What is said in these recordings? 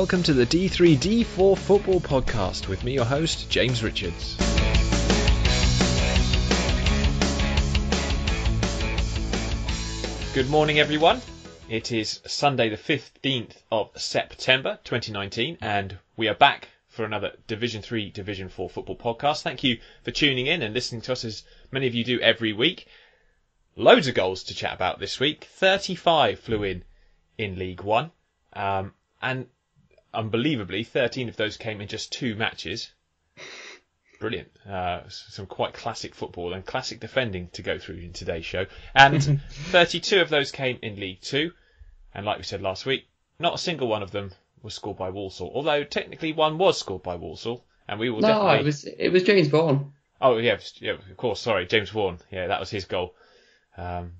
welcome to the D3D4 Football Podcast with me, your host, James Richards. Good morning, everyone. It is Sunday the 15th of September 2019 and we are back for another Division 3, Division 4 football podcast. Thank you for tuning in and listening to us as many of you do every week. Loads of goals to chat about this week. 35 flew in League One. And unbelievably, 13 of those came in just 2 matches. Brilliant. Some quite classic football and classic defending to go through in today's show. And 32 of those came in League Two. And like we said last week, not a single one of them was scored by Walsall. Although technically one was scored by Walsall. And we will definitely... it was James Vaughan. Oh, yeah, of course. Sorry, James Vaughan. Yeah, that was his goal. The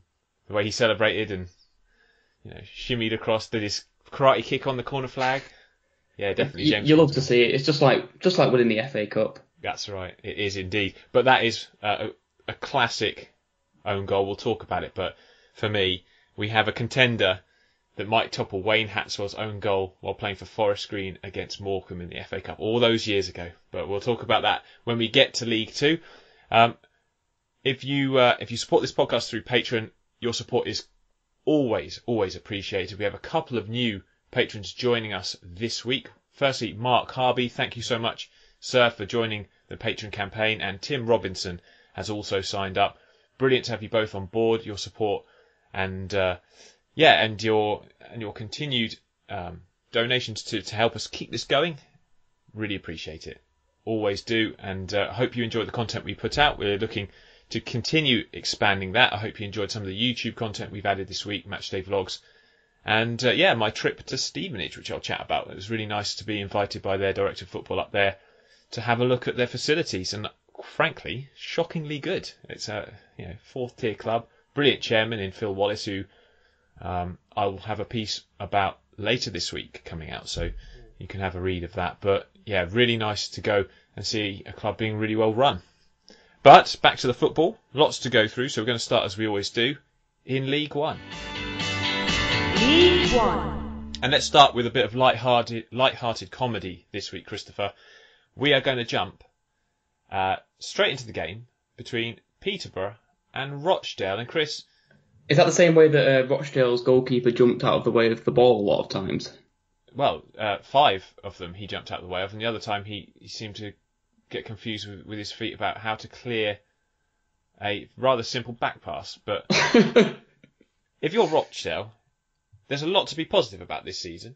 way he celebrated and shimmied across, did his karate kick on the corner flag. Yeah, definitely James. You love to see it. It's just like winning the FA Cup. That's right. It is indeed. But that is a classic own goal. We'll talk about it. But for me, we have a contender that might topple Wayne Hatswell's own goal while playing for Forest Green against Morecambe in the FA Cup all those years ago. But we'll talk about that when we get to League Two. If you support this podcast through Patreon, your support is always appreciated. We have a couple of new patrons joining us this week. Firstly, Mark Harby, thank you so much, sir, for joining the Patreon campaign, and Tim Robinson has also signed up. Brilliant to have you both on board. Your support and your continued donations to help us keep this going. Really appreciate it. Always do, and I hope you enjoy the content we put out. We're looking to continue expanding that. I hope you enjoyed some of the YouTube content we've added this week, Matchday Vlogs. And my trip to Stevenage, which I'll chat about. It was really nice to be invited by their director of football up there to have a look at their facilities. And frankly, shockingly good. It's a 4th tier club. Brilliant chairman in Phil Wallace, who I'll have a piece about later this week coming out. So you can have a read of that. But yeah, really nice to go and see a club being really well run. But back to the football, lots to go through, so we're going to start as we always do in League One. League One. And let's start with a bit of light-hearted comedy this week, Christopher. We are going to jump straight into the game between Peterborough and Rochdale. And Chris... Is that the same way that Rochdale's goalkeeper jumped out of the way of the ball a lot of times? Well, 5 of them he jumped out of the way of, and the other time he seemed to get confused with his feet about how to clear a rather simple back pass. But if you're Rochdale, there's a lot to be positive about this season.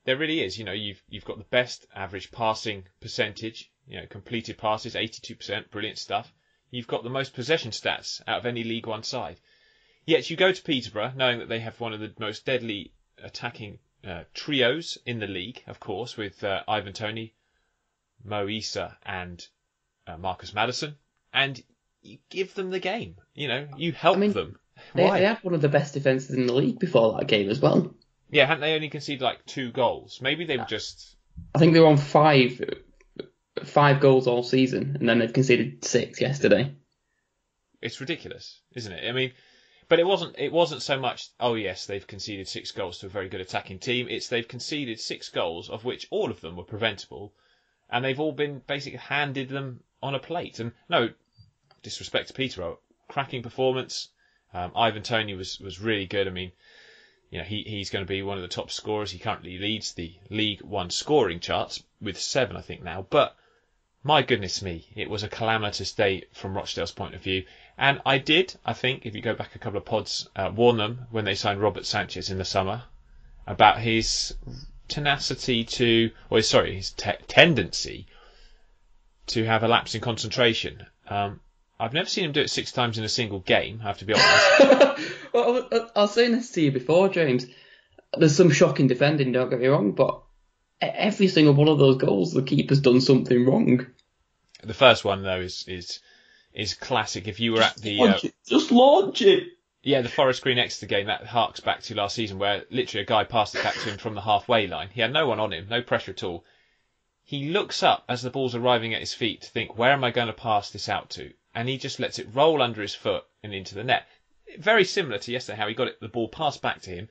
There really is. You've got the best average passing percentage, completed passes, 82%, brilliant stuff. You've got the most possession stats out of any League One side. Yet you go to Peterborough knowing that they have one of the most deadly attacking trios in the league, of course, with Ivan Toney, Mo Issa and Marcus Maddison, and you give them the game. You help them. Why? They had one of the best defences in the league before that game as well. Yeah, hadn't they only conceded 2 goals? Maybe they were just... I think they were on 5 goals all season, and then they've conceded 6 yesterday. It's ridiculous, isn't it? But it wasn't so much, oh yes, they've conceded 6 goals to a very good attacking team. It's they've conceded 6 goals, of which all of them were preventable, and they've all been basically handed them on a plate. And no disrespect to Peterborough, cracking performance. Ivan Toney was really good. He's going to be one of the top scorers. He currently leads the League One scoring charts with 7, I think now. But my goodness me, it was a calamitous day from Rochdale's point of view. And I think, if you go back a couple of pods, warn them when they signed Robert Sanchez in the summer about his tendency to have a lapse in concentration. I've never seen him do it 6 times in a single game, I have to be honest. Well, I was saying this to you before, James. There's some shocking defending, don't get me wrong, but every single one of those goals, the keeper's done something wrong. The first one, though, is classic. If you were at the... Just launch it! Yeah, the Forest Green Exeter game, that harks back to last season, where literally a guy passed it back to him from the halfway line. He had no one on him, no pressure at all. He looks up as the ball's arriving at his feet to think, where am I going to pass this out to? And he just lets it roll under his foot and into the net. Very similar to yesterday, how he got the ball passed back to him,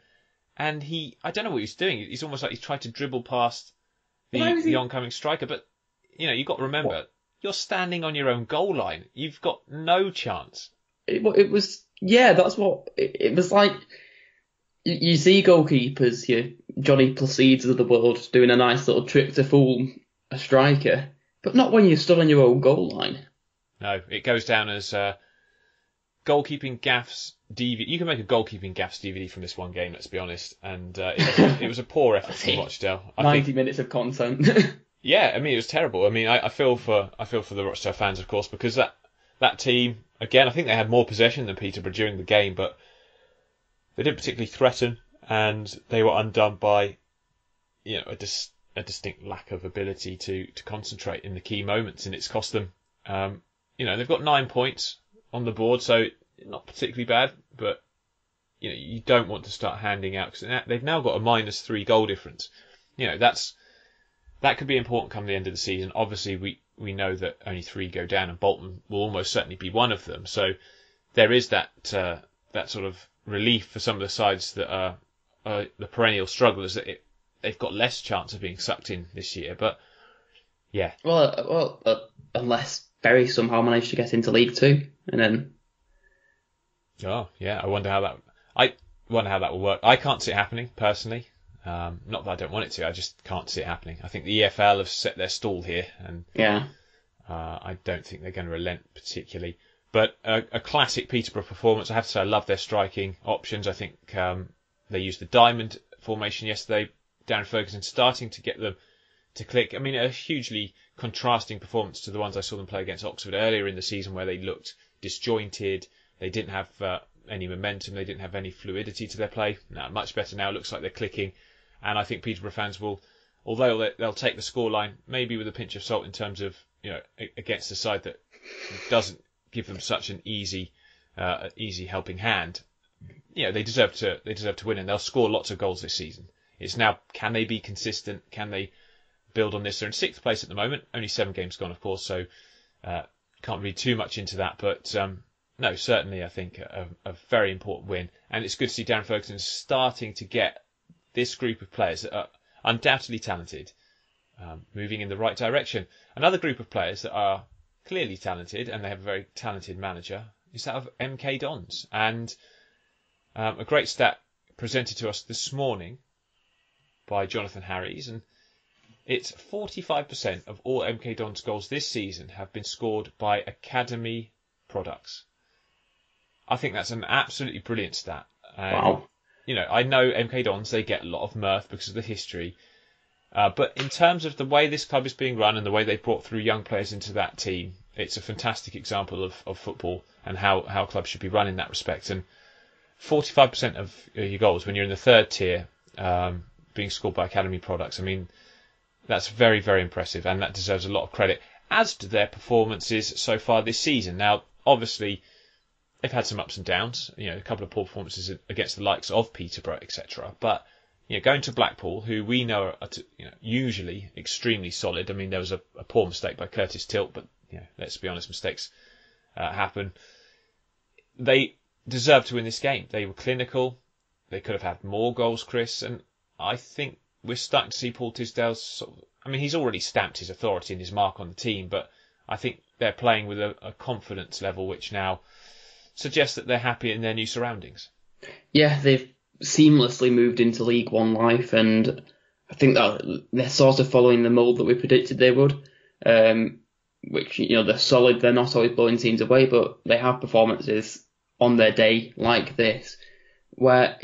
and I don't know what he was doing. It's almost like he tried to dribble past Why was the he- oncoming striker. But, you've got to remember, What? you're standing on your own goal line. You've got no chance. It was, yeah, that's what it was like. You see goalkeepers, your Johnny Placids of the world, doing a nice little trick to fool a striker, but not when you're stood on your own goal line. No, it goes down as goalkeeping gaffes DVD. You can make a goalkeeping gaffes DVD from this one game, let's be honest. And it was a poor effort from Rochdale. 90 minutes of content. Yeah, I mean, it was terrible. I mean, I feel for the Rochdale fans, of course, because that team, again, I think they had more possession than Peterborough during the game, but they didn't particularly threaten, and they were undone by, a distinct lack of ability to concentrate in the key moments, and it's cost them. They've got 9 points on the board, so not particularly bad, but you don't want to start handing out, because they've now got a -3 goal difference. That could be important come the end of the season. Obviously, we know that only 3 go down, and Bolton will almost certainly be one of them. So there is that sort of relief for some of the sides that are the perennial strugglers, that they've got less chance of being sucked in this year. But yeah, Well, unless Bury somehow managed to get into League Two, and then oh yeah, I wonder how that will work. I can't see it happening personally. Not that I don't want it to, I just can't see it happening. I think the EFL have set their stall here, and yeah, I don't think they're going to relent particularly. But a classic Peterborough performance. I have to say I love their striking options. I think they used the diamond formation yesterday. Darren Ferguson starting to get them to click. I mean, a hugely contrasting performance to the ones I saw them play against Oxford earlier in the season, where they looked disjointed. They didn't have any momentum. They didn't have any fluidity to their play. No, much better now. It looks like they're clicking. And I think Peterborough fans will, although they'll take the scoreline, maybe with a pinch of salt in terms of, against a side that doesn't give them such an easy helping hand. They deserve to win, and they'll score lots of goals this season. It's now, can they be consistent? Can they build on this? They're in 6th place at the moment, only 7 games gone, of course, so can't read too much into that. But no, certainly I think a very important win, and it's good to see Darren Ferguson starting to get this group of players that are undoubtedly talented moving in the right direction. Another group of players that are clearly talented, and they have a very talented manager, is that of MK Dons. And a great stat presented to us this morning by Jonathan Harries, and it's 45% of all MK Dons goals this season have been scored by academy products. I think that's an absolutely brilliant stat. wow. I know MK Dons, they get a lot of mirth because of the history. But in terms of the way this club is being run and the way they've brought through young players into that team, it's a fantastic example of football and how clubs should be run in that respect. And 45% of your goals when you're in the 3rd tier being scored by academy products, I mean, that's very, very impressive, and that deserves a lot of credit, as do their performances so far this season. Now, obviously, they've had some ups and downs, a couple of poor performances against the likes of Peterborough, etc. But going to Blackpool, who we know are usually extremely solid. I mean, there was a poor mistake by Curtis Tilt, but let's be honest, mistakes happen. They deserved to win this game. They were clinical. They could have had more goals, Chris, and I think we're starting to see Paul Tisdale's he's already stamped his authority and his mark on the team, but I think they're playing with a confidence level which now suggests that they're happy in their new surroundings. Yeah, they've seamlessly moved into League One life, and I think that they're sort of following the mould that we predicted they would. Which, they're solid. They're not always blowing teams away, but they have performances on their day like this, where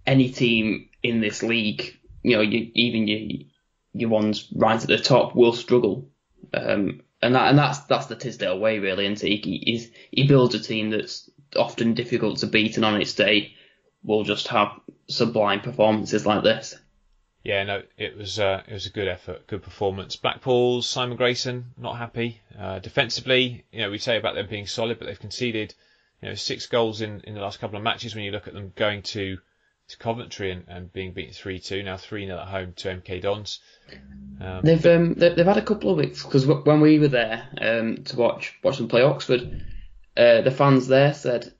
any team in this league, even your ones right at the top will struggle, and that's the Tisdale way, really. And he builds a team that's often difficult to beat, and on its day will just have sublime performances like this. Yeah, no, it was a good effort, good performance. Blackpool's Simon Grayson not happy defensively. We say about them being solid, but they've conceded 6 goals in the last couple of matches. When you look at them going to Coventry and being beaten 3-2, now 3-0 at home to MK Dons. They've had a couple of weeks, because when we were there to watch them play Oxford, the fans there said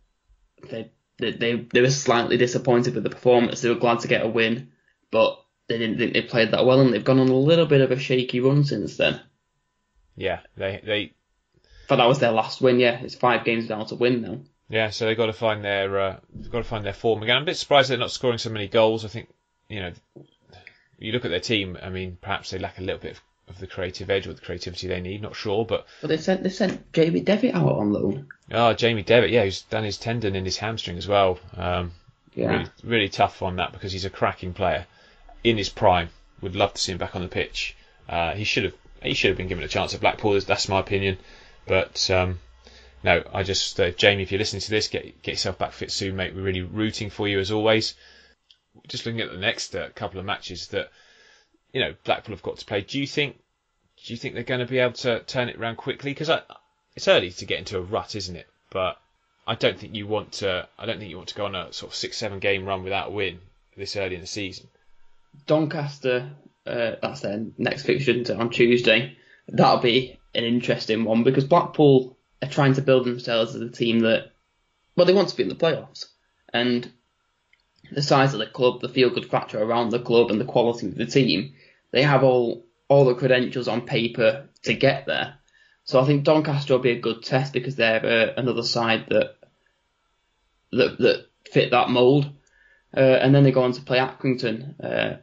they were slightly disappointed with the performance. They were glad to get a win, but they didn't think they played that well, and they've gone on a little bit of a shaky run since then. Yeah, they. But that was their last win. Yeah, it's 5 games down to win now. Yeah, so they've got to find their form again. I'm a bit surprised they're not scoring so many goals. I think, you look at their team. I mean, perhaps they lack a little bit of the creative edge or the creativity they need. Not sure, but they sent Jamie Devitt out on loan. Oh, Jamie Devitt, yeah, who's done his tendon in his hamstring as well. Really, really tough on that because he's a cracking player in his prime. Would love to see him back on the pitch. He should have been given a chance at Blackpool. That's my opinion, but. No, I just, Jamie, if you're listening to this, get yourself back fit soon, mate. We're really rooting for you as always. Just looking at the next couple of matches that, Blackpool have got to play. Do you think they're going to be able to turn it around quickly? Because it's early to get into a rut, isn't it? But I don't think you want to go on a sort of 6-7 game run without a win this early in the season. Doncaster, that's their next fixture on Tuesday. That'll be an interesting one because Blackpool are trying to build themselves as a team that, they want to be in the playoffs. And the size of the club, the feel-good factor around the club and the quality of the team, they have all the credentials on paper to get there. So I think Doncaster will be a good test because they're another side that fit that mould. And then they go on to play Accrington.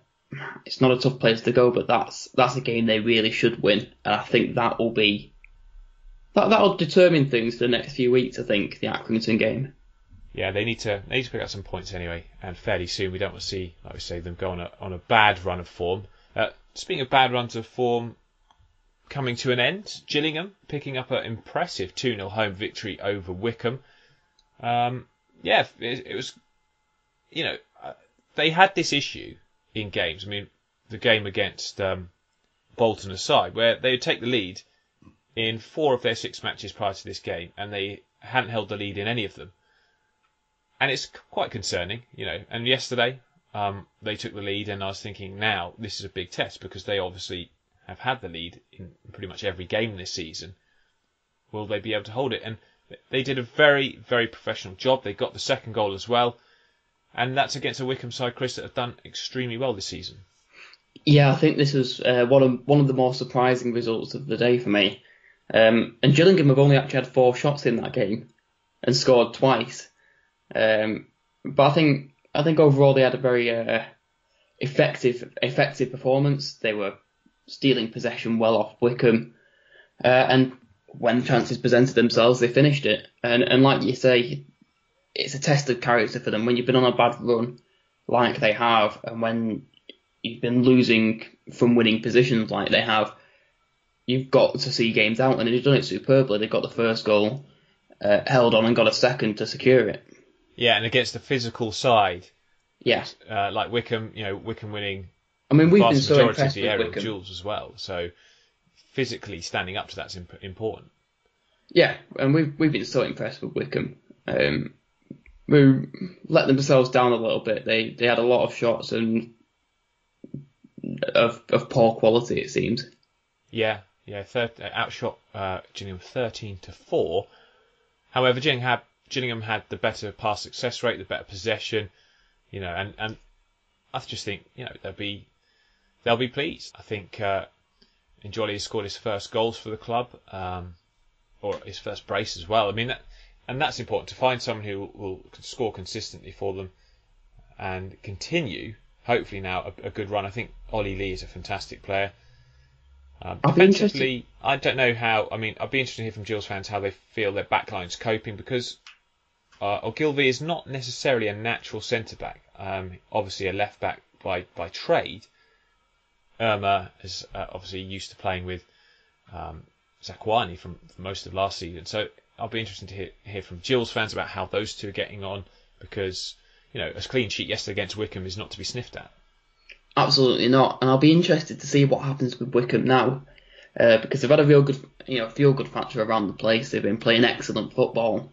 It's not a tough place to go, but that's a game they really should win. And I think that'll determine things for the next few weeks, I think, the Accrington game. Yeah, they need to pick up some points anyway, and fairly soon. We don't want to see, like we say, them go on a bad run of form. Speaking of bad runs of form coming to an end, Gillingham picking up an impressive 2-0 home victory over Wycombe. It was, they had this issue in games. I mean, the game against Bolton aside, where they would take the lead in 4 of their 6 matches prior to this game, and they hadn't held the lead in any of them. And it's quite concerning, And yesterday, they took the lead, and I was thinking, now this is a big test because they obviously have had the lead in pretty much every game this season. Will they be able to hold it? And they did a very, very professional job. They got the second goal as well, and that's against a Wycombe side, Chris, that have done extremely well this season. Yeah, I think this was one of the more surprising results of the day for me. And Gillingham have only actually had 4 shots in that game and scored twice. But I think overall they had a very effective performance. They were stealing possession well off Wycombe, and when chances presented themselves, they finished it. And like you say, it's a test of character for them when you've been on a bad run like they have, and when you've been losing from winning positions like they have. You've got to see games out, and they've done it superbly. They got the first goal, held on, and got a second to secure it. Yeah, and against the physical side, yeah, like Wycombe, Wycombe winning. I mean, we've the been vast so majority of impressed the with aerial Wycombe. duels as well. So physically standing up to that's important. Yeah, and we've been so impressed with Wycombe. We let themselves down a little bit. They had a lot of shots and of poor quality, it seems. Yeah, outshot Gillingham 13-4. However, Gillingham had the better pass success rate, the better possession, and I just think they'll be pleased. I think Njoli has scored his first goals for the club, or his first brace as well. I mean, that's important to find someone who will score consistently for them and continue. Hopefully now a good run. I think Ollie Lee is a fantastic player. Defensively, I don't know how. I mean, I'd be interested to hear from Gills fans how they feel their backline's coping because Ogilvy is not necessarily a natural centre back. Obviously a left back by trade. Irma is obviously used to playing with Zakwani from most of last season. So I'll be interested to hear from Gills fans about how those two are getting on because a clean sheet yesterday against Wycombe is not to be sniffed at. Absolutely not, and I'll be interested to see what happens with Wycombe now, because they've had a real good, feel-good factor around the place. They've been playing excellent football,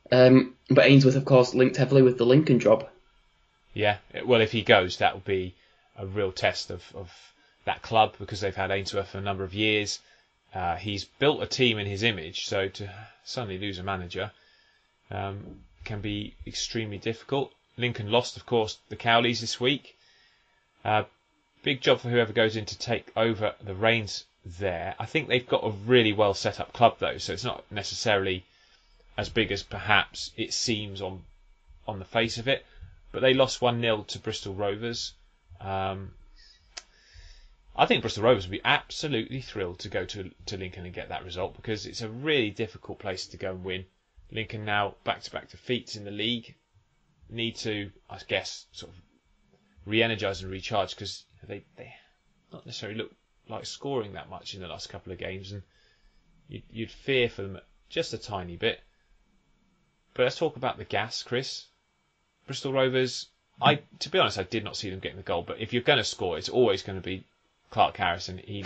but Ainsworth, of course, linked heavily with the Lincoln job. Yeah, well, if he goes, that will be a real test of that club because they've had Ainsworth for a number of years. He's built a team in his image, so to suddenly lose a manager can be extremely difficult. Lincoln lost, of course, the Cowleys this week. Big job for whoever goes in to take over the reins there. I think they've got a really well set up club though, so it's not necessarily as big as perhaps it seems on the face of it. But they lost 1-0 to Bristol Rovers. I think Bristol Rovers would be absolutely thrilled to go to Lincoln and get that result, because it's a really difficult place to go and win. Lincoln now back-to-back defeats in the league. Need to, I guess, sort of re-energise and recharge, because they not necessarily look like scoring that much in the last couple of games, and you'd fear for them just a tiny bit. But let's talk about the gas, Chris. Bristol Rovers, to be honest, I did not see them getting the goal, but if you're going to score, it's always going to be Clark Harrison. He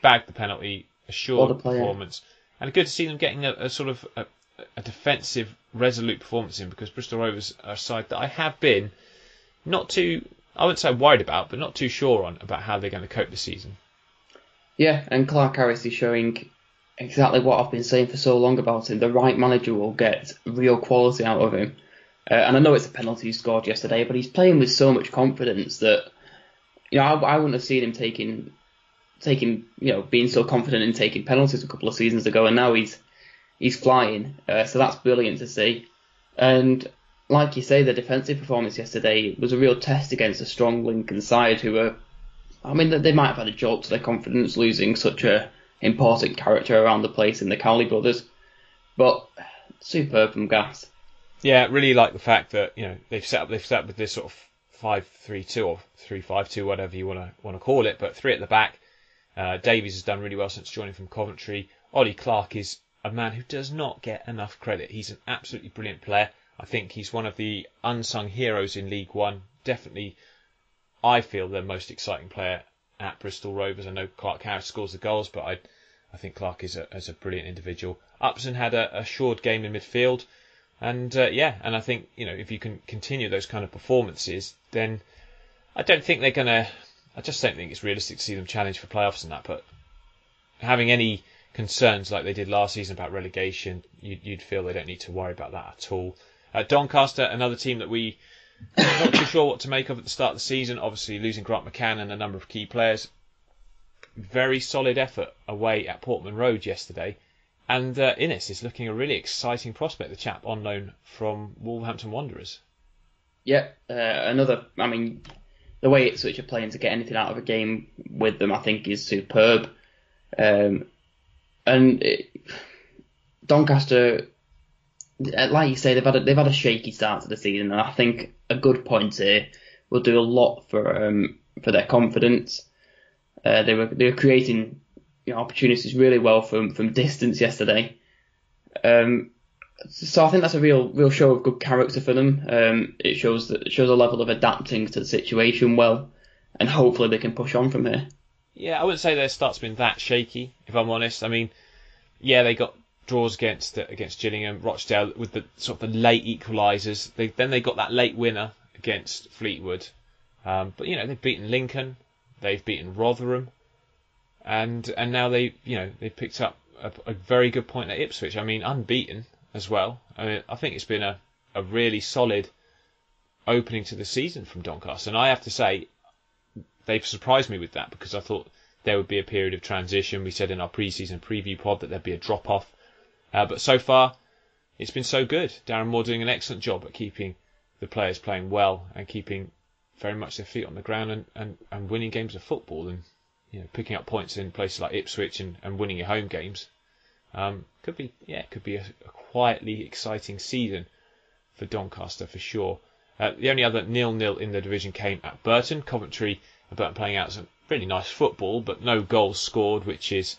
bagged the penalty, assured performance, and good to see them getting a sort of a defensive, resolute performance in, because Bristol Rovers are a side that I have been not too, I wouldn't say worried about, but not too sure on about how they're going to cope this season. Yeah, and Clark Harris is showing exactly what I've been saying for so long about him. The right manager will get real quality out of him. And I know it's a penalty he scored yesterday, but he's playing with so much confidence that, I wouldn't have seen him taking, being so confident in taking penalties a couple of seasons ago, and now he's flying. So that's brilliant to see. And like you say, the defensive performance yesterday was a real test against a strong Lincoln side who were, they might have had a jolt to their confidence losing such a important character around the place in the Cowley brothers. But superb from Gas. Yeah, really like the fact that they've set up with this sort of 5-3-2 or 3-5-2, whatever you want to call it, but three at the back. Davies has done really well since joining from Coventry. Ollie Clark is a man who does not get enough credit. He's an absolutely brilliant player. I think he's one of the unsung heroes in League One. Definitely, I feel the most exciting player at Bristol Rovers. I know Clark Harris scores the goals, but I think Clark is a brilliant individual. Upson had a assured game in midfield. And and I think, if you can continue those kind of performances, then I just don't think it's realistic to see them challenge for playoffs and that. But having any concerns like they did last season about relegation, you'd feel they don't need to worry about that at all. Doncaster, another team that we not too sure what to make of at the start of the season. Obviously losing Grant McCann and a number of key players. Very solid effort away at Portman Road yesterday. And Innes is looking a really exciting prospect, the chap on loan from Wolverhampton Wanderers. Yeah, the way Ipswich are playing to get anything out of a game with them, I think, is superb. Doncaster, like you say, they've had a shaky start to the season, and I think a good point here will do a lot for their confidence. They were creating opportunities really well from distance yesterday. So I think that's a real show of good character for them. It shows a level of adapting to the situation well, and hopefully they can push on from here. Yeah, I wouldn't say their start's been that shaky, if I'm honest. They got draws against Gillingham, Rochdale with the sort of the late equalisers. Then they got that late winner against Fleetwood. But they've beaten Lincoln, they've beaten Rotherham. And now they picked up a very good point at Ipswich. Unbeaten as well. I think it's been a really solid opening to the season from Doncaster. And I have to say, they've surprised me with that, because I thought there would be a period of transition. We said in our pre-season preview pod that there'd be a drop-off. But so far, it's been so good. Darren Moore doing an excellent job at keeping the players playing well and keeping very much their feet on the ground and winning games of football. And picking up points in places like Ipswich and winning your home games could be a quietly exciting season for Doncaster for sure. The only other 0-0 in the division came at Burton. Coventry are Burton playing out some really nice football, but no goals scored, which is,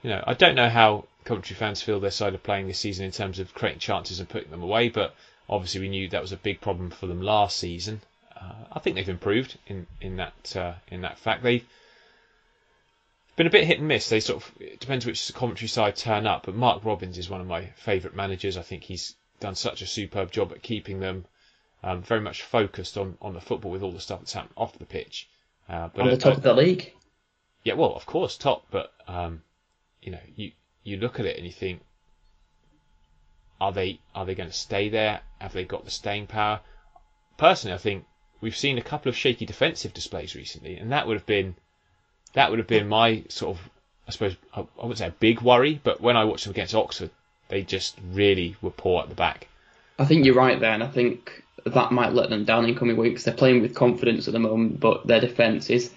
I don't know how Coventry fans feel their side are playing this season in terms of creating chances and putting them away, but obviously we knew that was a big problem for them last season. I think they've improved in that fact. They've been a bit hit and miss. It depends which Coventry side turn up, but Mark Robbins is one of my favourite managers. I think he's done such a superb job at keeping them very much focused on the football with all the stuff that's happened off the pitch. But on the top of the league? Yeah, well, of course, top, but you look at it and you think, Are they going to stay there? Have they got the staying power? Personally, I think we've seen a couple of shaky defensive displays recently, and that would have been my sort of, I suppose, I wouldn't say a big worry, but when I watched them against Oxford, they just really were poor at the back. I think you're right there, and I think that might let them down in coming weeks. They're playing with confidence at the moment, but their defence is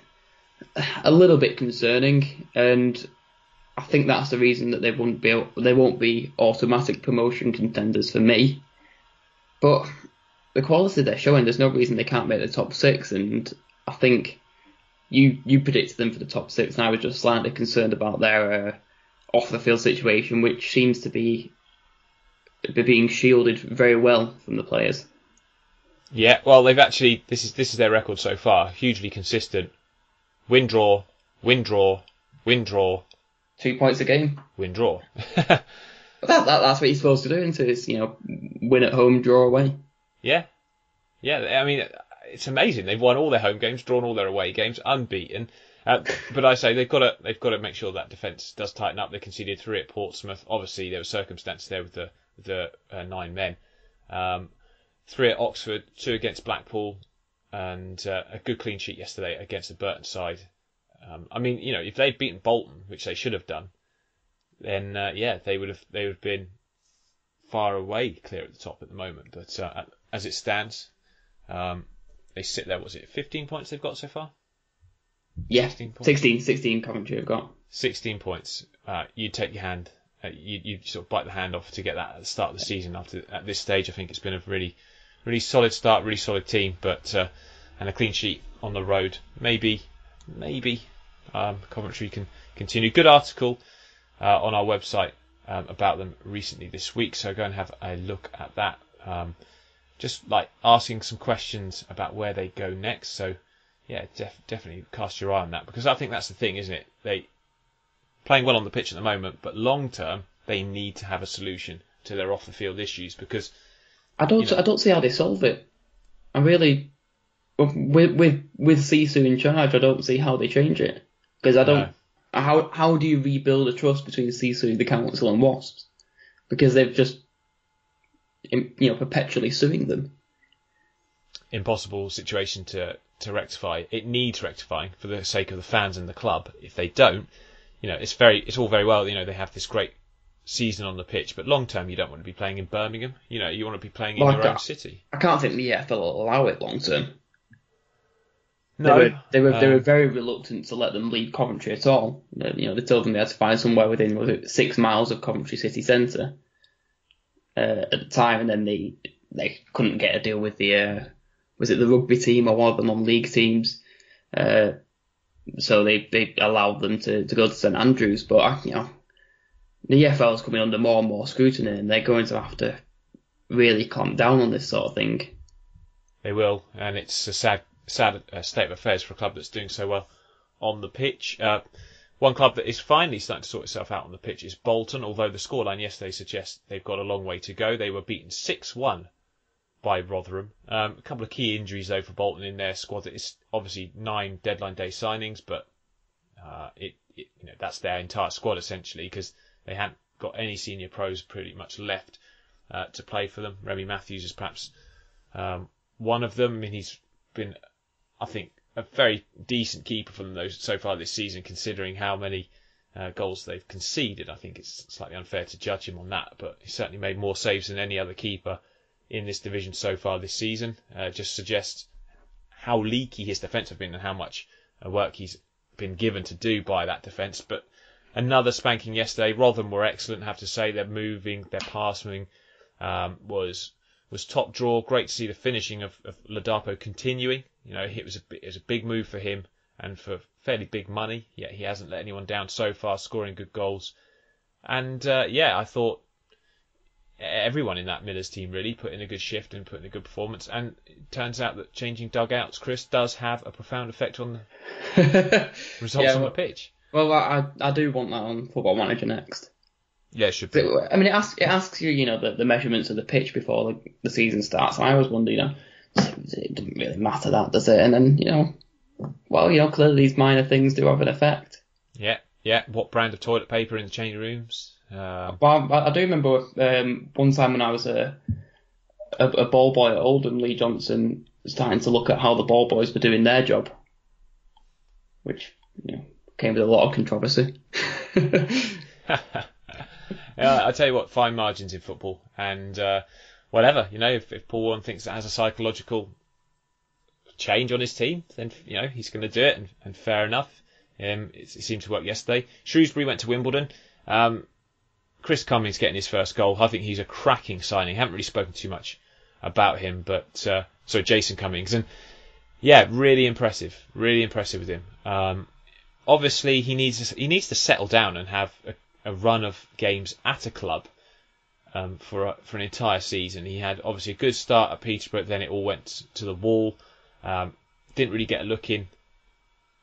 a little bit concerning, and I think that's the reason that they won't be automatic promotion contenders for me. But the quality they're showing, there's no reason they can't make the top 6, and I think you predicted them for the top 6, and I was just slightly concerned about their off the field situation, which seems to be being shielded very well from the players. Yeah, well, they've actually, this is their record so far, hugely consistent. Win, draw, win, draw, win, draw. 2 points a game. Win, draw. That's what you're supposed to do, isn't it? It's, win at home, draw away. Yeah. I mean, it's amazing. They've won all their home games, drawn all their away games, unbeaten. But I say they've got to make sure that defence does tighten up. They conceded 3 at Portsmouth. Obviously, there were circumstances there with the 9 men. 3 at Oxford, 2 against Blackpool, and a good clean sheet yesterday against the Burton side. I mean, if they'd beaten Bolton, which they should have done, then they would have been far away clear at the top at the moment. But as it stands, they sit there. Was it 15 points they've got so far? Yeah, 16 Coventry have got. 16 points. You take your hand. You sort of bite the hand off to get that at the start of the season. At this stage, I think it's been a really, really solid start, really solid team, but and a clean sheet on the road. Maybe Coventry can continue. Good article on our website about them recently this week, so go and have a look at that. Just like asking some questions about where they go next. So yeah, definitely cast your eye on that, because I think that's the thing, isn't it? They playing well on the pitch at the moment, but long term they need to have a solution to their off the field issues, because I don't see how they solve it. I really, with Sisu in charge, I don't see how they change it, because I don't. No. How do you rebuild a trust between Sisu, the council, and Wasps? Because they've just perpetually suing them. Impossible situation to rectify. It needs rectifying for the sake of the fans and the club. If they don't, it's all very well. They have this great season on the pitch, but long term, you don't want to be playing in Birmingham. You want to be playing in your own city. I can't think the EFL will allow it long term. No, they were very reluctant to let them leave Coventry at all. They told them they had to find somewhere within 6 miles of Coventry city centre at the time, and then they couldn't get a deal with the was it the rugby team or one of the non-league teams. So they allowed them to go to St Andrews, but the EFL is coming under more and more scrutiny, and they're going to have to really clamp down on this sort of thing. They will, and it's a sad state of affairs for a club that's doing so well on the pitch. One club that is finally starting to sort itself out on the pitch is Bolton, although the scoreline yesterday suggests they've got a long way to go. They were beaten 6-1 by Rotherham. A couple of key injuries though for Bolton in their squad. It's obviously 9 deadline day signings, but that's their entire squad essentially, because they hadn't got any senior pros pretty much left to play for them. Remy Matthews is perhaps one of them. I mean, he's been, I think, a very decent keeper for them so far this season, considering how many goals they've conceded. I think it's slightly unfair to judge him on that, but he certainly made more saves than any other keeper in this division so far this season. Just suggests how leaky his defence have been and how much work he's been given to do by that defence. But another spanking yesterday. Rotherham were excellent, I have to say. Their moving, their passing was top draw. Great to see the finishing of Ladapo continuing. It was a big move for him and for fairly big money. Yet he hasn't let anyone down so far, scoring good goals. And I thought everyone in that Millers team really put in a good shift and put in a good performance. And it turns out that changing dugouts, Chris, does have a profound effect on the results on the pitch. Well, I do want that on Football Manager next. Yeah, it should be. I mean, it asks you, the measurements of the pitch before the season starts. And I always wonder, it doesn't really matter that, does it? And then, clearly these minor things do have an effect. Yeah. What brand of toilet paper in the changing rooms? But I do remember one time when I was a ball boy at Oldham, Lee Johnson starting to look at how the ball boys were doing their job, which came with a lot of controversy. I tell you what, fine margins in football, and whatever, if Paul Warren thinks it has a psychological change on his team, then he's going to do it, and fair enough. It seemed to work yesterday. Shrewsbury went to Wimbledon. Chris Cummings getting his first goal. I think he's a cracking signing. Haven't really spoken too much about him, but Jason Cummings, and really impressive with him. Obviously, he needs to settle down and have a run of games at a club for an entire season. He had obviously a good start at Peterborough, then it all went to the wall. Didn't really get a look in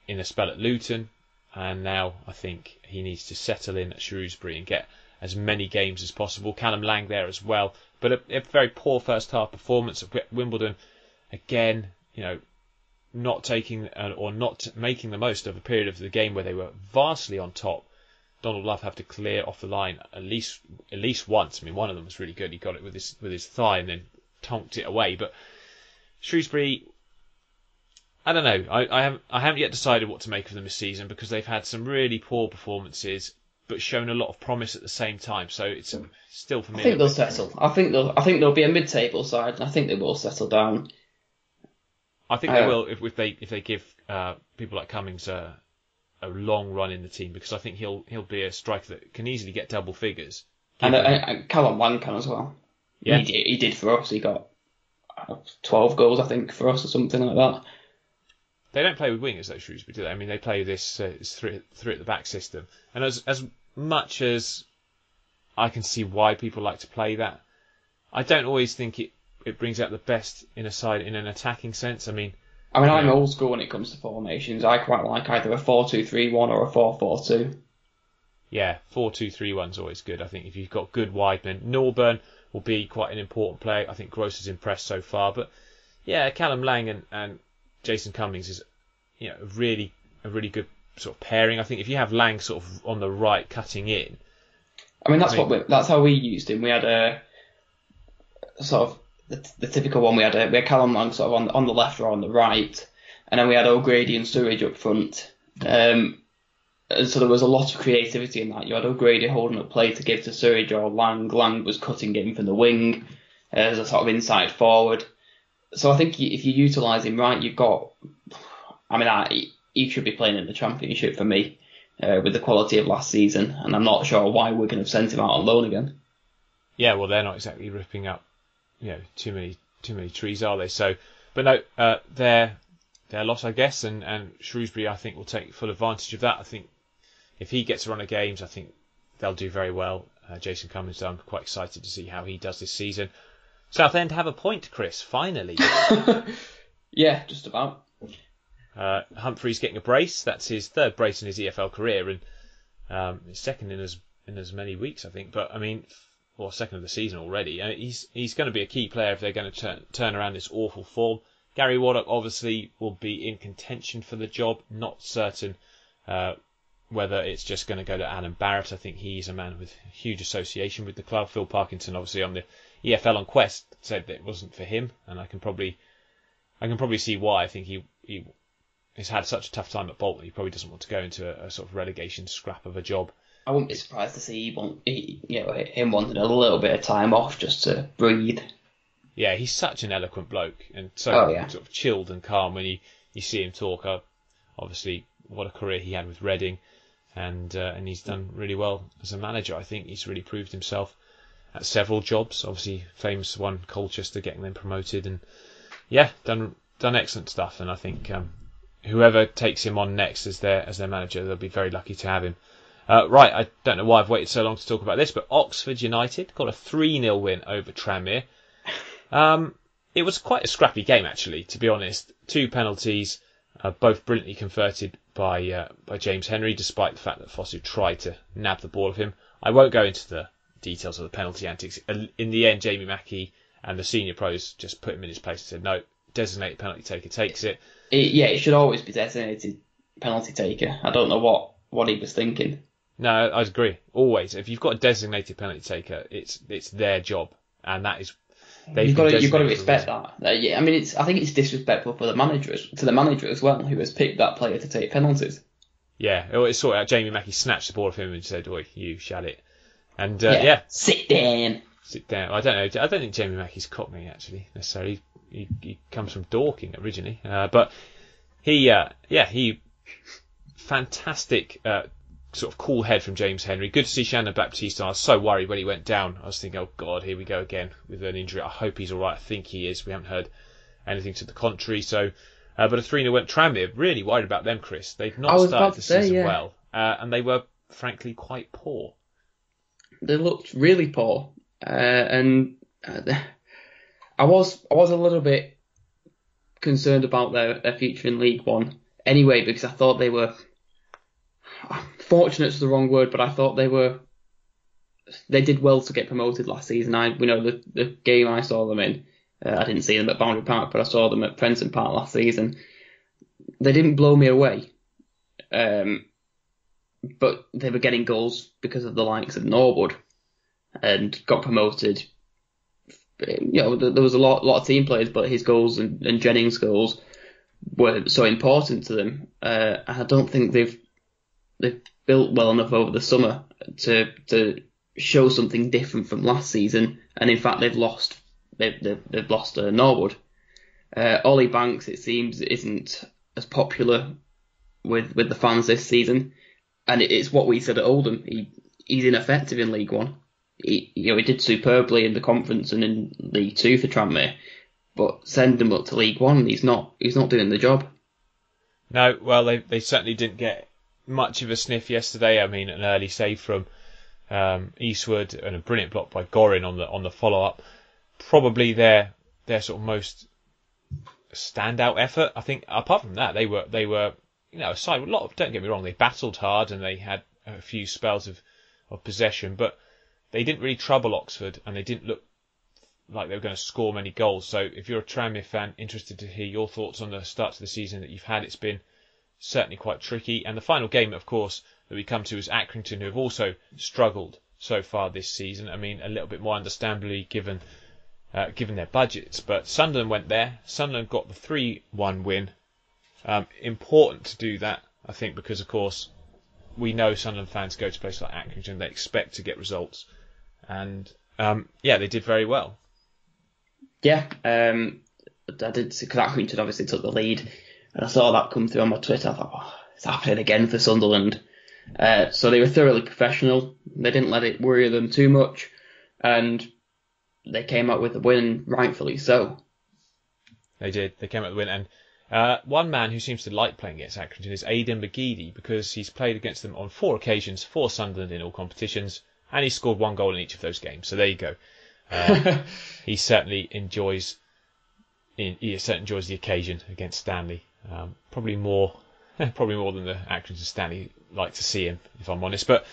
a spell at Luton, and now I think he needs to settle in at Shrewsbury and get as many games as possible. Callum Lang there as well, but a very poor first half performance at Wimbledon. Again, not taking or not making the most of a period of the game where they were vastly on top. Donald Love had to clear off the line at least once. I mean, one of them was really good. He got it with his thigh and then tonked it away. But Shrewsbury, I don't know. I haven't yet decided what to make of them this season, because they've had some really poor performances, but shown a lot of promise at the same time. So it's still for me. I think they'll settle. I think they'll be a mid-table side, and I think they will settle down. I think they will if they give people like Cummings a long run in the team, because I think he'll be a striker that can easily get double figures. And Callum Lang can as well. Yeah, he did for us. He got 12 goals, I think, for us or something like that. They don't play with wingers though, Shrewsbury, do they? I mean, they play this three at the back system, and as much as I can see why people like to play that, I don't always think it brings out the best in a side in an attacking sense. I mean, I'm old school when it comes to formations. I quite like either a 4-2-3-1 or a 4-4-2. Yeah, 4-2-3-1's always good. I think if you've got good wide men, Norburn will be quite an important player. I think Gross has impressed so far, but Callum Lang and Jason Cummings is a really good sort of pairing. I think if you have Lang sort of on the right cutting in, that's how we used him. We had a sort of the typical one. We had Callum Lang sort of on the left or on the right, and then we had O'Grady and Surridge up front. And so there was a lot of creativity in that. You had O'Grady holding up play to give to Surridge or Lang. Lang was cutting in from the wing as a sort of inside forward. So I think if you utilise him right, you've got. He should be playing in the Championship for me with the quality of last season, and I'm not sure why we're going to have sent him out on loan again. Yeah, well, they're not exactly ripping up, too many trees, are they? So, but no, their loss, I guess, and Shrewsbury, I think, will take full advantage of that. I think if he gets a run of games, I think they'll do very well. Jason Cummings, I'm quite excited to see how he does this season. Southend have a point, Chris, finally. Yeah, just about. Humphrey's getting a brace. That's his third brace in his EFL career, and his second in as many weeks, I think. But I mean, second of the season already. He's going to be a key player if they're going to turn around this awful form. Gary Waddock obviously will be in contention for the job. Not certain whether it's just going to go to Alan Barrett. I think he's a man with huge association with the club. Phil Parkinson, obviously on the EFL on Quest, said that it wasn't for him, and I can probably see why. I think he has had such a tough time at Bolton. He probably doesn't want to go into a sort of relegation scrap of a job. I wouldn't be surprised to see him wanting a little bit of time off just to breathe. Yeah, he's such an eloquent bloke and so sort of chilled and calm when you see him talk. Obviously, what a career he had with Reading, and he's done really well as a manager. I think he's really proved himself at several jobs. Obviously, famous one, Colchester, getting them promoted, and done excellent stuff. And I think whoever takes him on next as their manager, they'll be very lucky to have him. Right, I don't know why I've waited so long to talk about this, but Oxford United got a 3-0 win over Tranmere. It was quite a scrappy game, actually, to be honest. 2 penalties, both brilliantly converted by James Henry, despite the fact that Fosu tried to nab the ball of him. I won't go into the details of the penalty antics. In the end, Jamie Mackey and the senior pros just put him in his place and said, no, designated penalty taker takes it. It should always be designated penalty taker. I don't know what he was thinking. No, I agree. Always, if you've got a designated penalty taker, it's their job, and that is You've got to respect that. Yeah, I mean, I think it's disrespectful for the manager as well, who has picked that player to take penalties. Yeah, it's sort of Jamie Mackey snatched the ball off him and said, "Oi, you shall it." And sit down. Sit down. I don't know. I don't think Jamie Mackey's Cockney actually necessarily. He comes from Dorking originally, but he fantastic. Sort of cool head from James Henry. Good to see Shannon Baptiste. I was so worried when he went down. I was thinking, oh God, here we go again with an injury. I hope he's all right. I think he is. We haven't heard anything to the contrary. So, but a 3-0 went Tranmere. Really worried about them, Chris. They've not started the season well, and they were frankly quite poor. They looked really poor, and I was a little bit concerned about their future in League One anyway, because I thought they were. Fortunate's the wrong word, but I thought they did well to get promoted last season. The game I saw them in, I didn't see them at Boundary Park, but I saw them at Prenton Park last season. They didn't blow me away, but they were getting goals because of the likes of Norwood, and got promoted. There was a lot of team players, but his goals and Jennings' goals were so important to them. I don't think they've built well enough over the summer to show something different from last season, and in fact they've lost Norwood. Ollie Banks, it seems, isn't as popular with the fans this season, and it's what we said at Oldham. He's ineffective in League One. He did superbly in the conference and in League Two for Tranmere, but send him up to League One, he's not doing the job. No, well they certainly didn't get much of a sniff yesterday. I mean, an early save from Eastwood and a brilliant block by Gorin on the follow up. Probably their sort of most standout effort. I think apart from that, they were aside a lot of, don't get me wrong, they battled hard and they had a few spells of possession, but they didn't really trouble Oxford and they didn't look like they were going to score many goals. So if you're a Tranmere fan, interested to hear your thoughts on the start to the season that you've had. It's been certainly quite tricky. And the final game, of course, that we come to is Accrington, who have also struggled so far this season. I mean, a little bit more understandably given their budgets. But Sunderland went there. Sunderland got the 3-1 win. Important to do that, I think, because, of course, we know Sunderland fans go to places like Accrington. They expect to get results. And, they did very well. Yeah, I did, because Accrington obviously took the lead. And I saw that come through on my Twitter. I thought, it's happening again for Sunderland. So they were thoroughly professional. They didn't let it worry them too much. And they came out with a win, rightfully so. They did. They came out with a win. And one man who seems to like playing against Accrington is Aidan McGeady, because he's played against them on 4 occasions for Sunderland in all competitions. And he scored 1 goal in each of those games. So there you go. He certainly enjoys the occasion against Stanley. Probably more than the Accrington Stanley like to see him, if I'm honest. But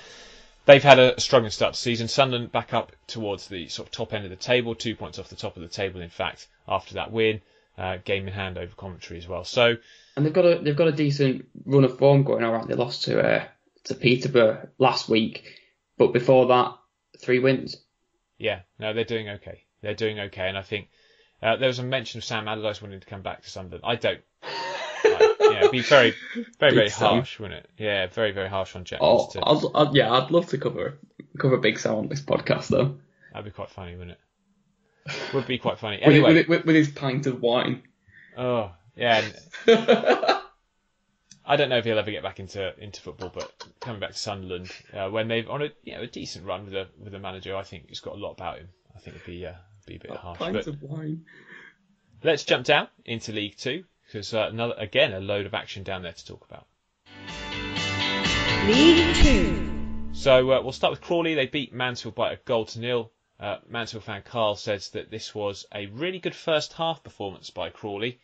they've had a struggling start to the season. Sunderland back up towards the sort of top end of the table, 2 points off the top of the table, in fact, after that win. Game in hand over Coventry as well. So, and they've got a decent run of form going. All right, they lost to Peterborough last week, but before that, 3 wins. Yeah, no, they're doing okay. And I think there was a mention of Sam Allardyce wanting to come back to Sunderland. I don't. It'd be very, very, very harsh, wouldn't it? Yeah, very, very harsh on Jack. I'd love to cover Big Sam on this podcast, though. That'd be quite funny, wouldn't it? Would be quite funny. Anyway, with his pint of wine. Oh yeah. I don't know if he'll ever get back into football, but coming back to Sunderland when they've on a decent run with a manager, I think he's got a lot about him. I think it'd be a bit harsh. Pint of wine. Let's jump down into League Two, because a load of action down there to talk about. League Two. So we'll start with Crawley. They beat Mansfield by 1-0. Mansfield fan Carl says that this was a really good first half performance by Crawley,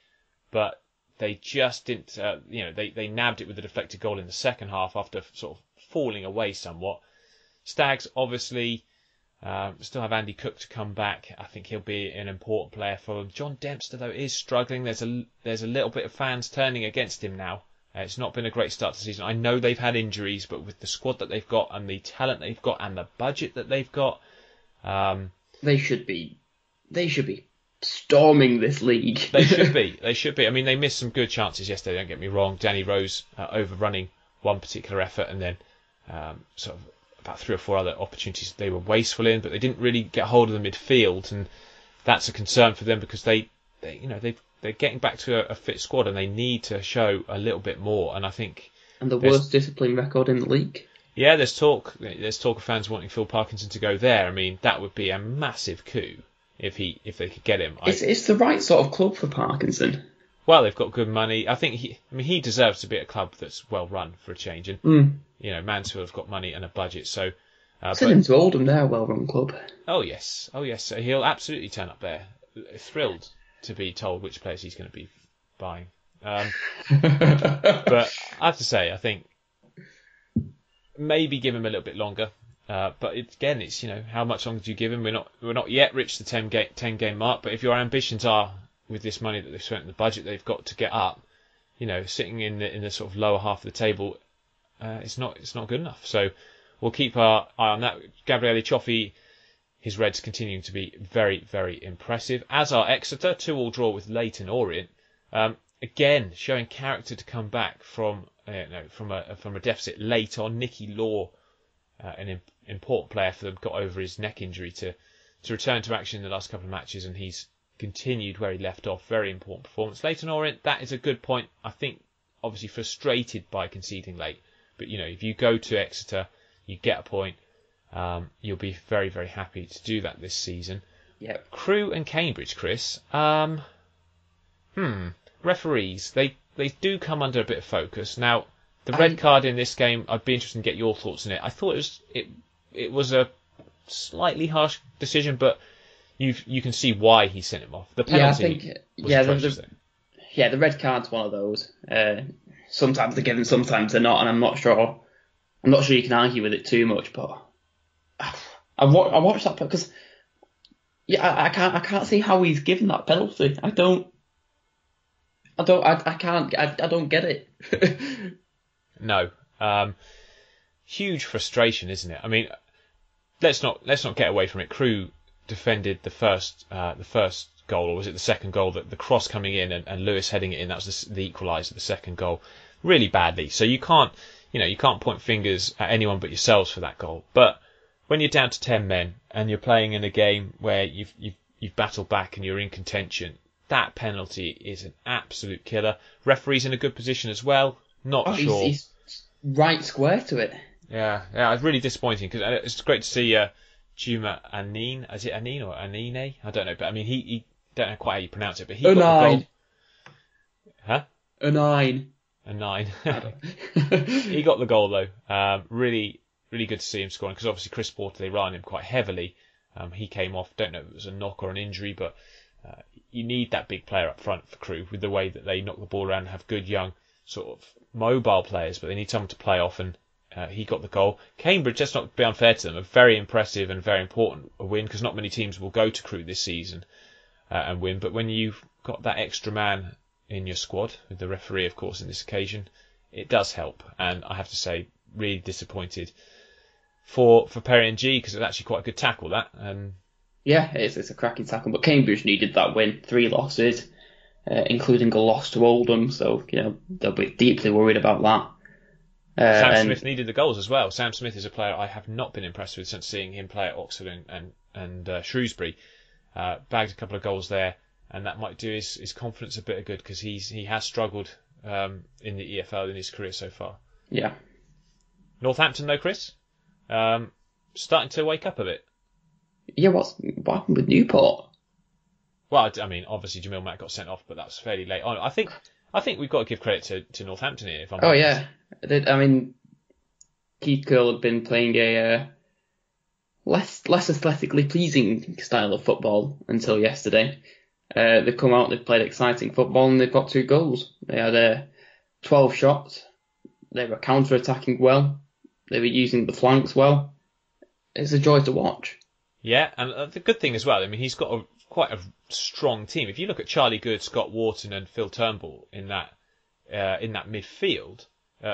but they just didn't, they nabbed it with a deflected goal in the second half after sort of falling away somewhat. Stags obviously still have Andy Cook to come back. I think he'll be an important player for them. John Dempster, though, is struggling. There's a little bit of fans turning against him now It's not been a great start to the season. I know they've had injuries, but with the squad that they've got and the talent they've got and the budget that they've got, they should be storming this league. They should be. They should be. I mean, they missed some good chances yesterday. Don't get me wrong. Danny Rose overrunning one particular effort, and then sort of about 3 or 4 other opportunities they were wasteful in, but they didn't really get hold of the midfield, and that's a concern for them because they're getting back to a fit squad, and they need to show a little bit more. And I think the worst discipline record in the league. Yeah, there's talk of fans wanting Phil Parkinson to go there. I mean, that would be a massive coup if they could get him. It's the right sort of club for Parkinson. Well, they've got good money. I think he deserves to be at a club that's well run for a change. And Mansfield have got money and a budget, so send him to Oldham. They're a well-run club. Oh yes. So he'll absolutely turn up there. Thrilled to be told which players he's going to be buying. But I have to say, I think maybe give him a little bit longer. But it's how much longer do you give him? We're not yet reached the 10 game mark. But if your ambitions are with this money that they've spent in the budget they've got to get up, sitting in the sort of lower half of the table, it's not good enough. So we'll keep our eye on that. Gabriele Cioffi, his Reds continuing to be very, very impressive. As are Exeter, 2-2 draw with Leyton Orient. Again, showing character to come back from a deficit late on. Nicky Law, an important player for them, got over his neck injury to return to action in the last couple of matches, and he's continued where he left off. Very important performance. Leyton Orient, that is a good point. I think obviously frustrated by conceding late, but if you go to Exeter, you get a point. You'll be very, very happy to do that this season. Yep. Crewe and Cambridge, Chris. Referees, they do come under a bit of focus. Now, the red card in this game, I'd be interested to get your thoughts on it. I thought it was a slightly harsh decision, but you can see why he sent him off. The penalty was atrocious. The red card's one of those. Sometimes they're given, sometimes they're not, and I'm not sure you can argue with it too much. But I watched that because I can't see how he's given that penalty. I don't get it. No. Huge frustration, isn't it? I mean, let's not get away from it. Crewe defended the first goal, or was it the second goal? The cross coming in and Lewis heading it in. That was the equaliser, the second goal, really badly. So you can't point fingers at anyone but yourselves for that goal. But when you're down to 10 men and you're playing in a game where you've battled back and you're in contention, that penalty is an absolute killer. Referee's in a good position as well. Not sure. He's right square to it. Yeah, it's really disappointing because it's great to see Juma Anine. Is it Anine or Anine? I don't know, but I mean, he don't know quite how you pronounce it, but he got the goal. Huh? A9. He got the goal though. Really, really good to see him scoring because obviously Chris Porter, they rely on him quite heavily. He came off. Don't know if it was a knock or an injury, but you need that big player up front for Crewe with the way that they knock the ball around and have good young sort of mobile players, but they need someone to play off, and he got the goal. Cambridge, let's not be unfair to them, a very impressive and very important win because not many teams will go to Crewe this season and win, but when you've got that extra man in your squad, with the referee of course in this occasion, it does help. And I have to say, really disappointed for Perry and G because it's actually quite a good tackle that. Yeah, it's a cracking tackle, but Cambridge needed that win. 3 losses, including a loss to Oldham, so they'll be deeply worried about that. Sam Smith needed the goals as well. Sam Smith is a player I have not been impressed with since seeing him play at Oxford and Shrewsbury. Bagged a couple of goals there, and that might do his confidence a bit of good because he has struggled in the EFL in his career so far. Yeah. Northampton though, Chris, starting to wake up a bit. Yeah, what happened with Newport? Well, I mean, obviously Jamil Matt got sent off, but that was fairly late on. I think we've got to give credit to Northampton here. If I'm honest. Yeah, I mean, Keith Curle had been playing a less aesthetically pleasing style of football until yesterday. They've come out, they've played exciting football, and they've got 2 goals. They had 12 shots. They were counter-attacking well. They were using the flanks well. It's a joy to watch. Yeah, and the good thing as well, I mean, he's got quite a strong team. If you look at Charlie Good, Scott Wharton and Phil Turnbull in that in that midfield.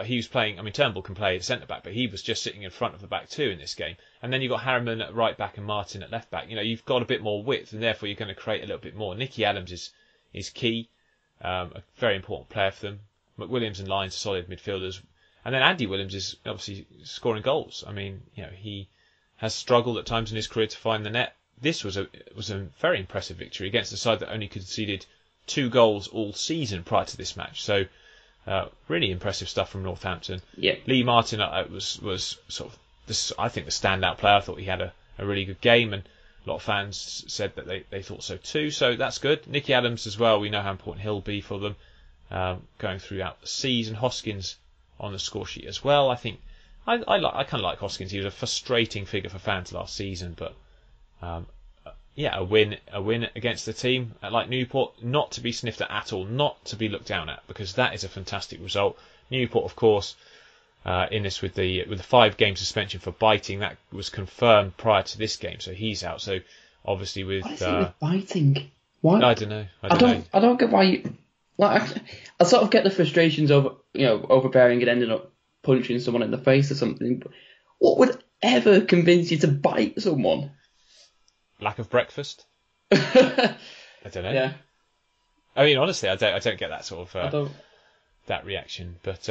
He was playing. I mean, Turnbull can play at centre back, but he was just sitting in front of the back two in this game. And then you've got Harriman at right back and Martin at left back. You've got a bit more width, and therefore you're going to create a little bit more. Nicky Adams is key, a very important player for them. McWilliams and Lyons are solid midfielders, and then Andy Williams is obviously scoring goals. I mean, he has struggled at times in his career to find the net. This was a very impressive victory against a side that only conceded 2 goals all season prior to this match. So. Really impressive stuff from Northampton. Yeah. Lee Martin was sort of I think the standout player. I thought he had a really good game, and a lot of fans said that they thought so too. So that's good. Nicky Adams as well. We know how important he'll be for them going throughout the season. Hoskins on the score sheet as well. I think I kind of like Hoskins. He was a frustrating figure for fans last season, but a win against the team like Newport, not to be sniffed at all, not to be looked down at, because that is a fantastic result. Newport, of course, in this with the 5-game suspension for biting, that was confirmed prior to this game, so he's out. So obviously with what is it with biting? Why? I don't know. I don't get why you I sort of get the frustrations over overbearing and ending up punching someone in the face or something. But what would ever convince you to bite someone? Lack of breakfast? I don't know. Yeah. I mean, honestly, I don't get that sort of that reaction. But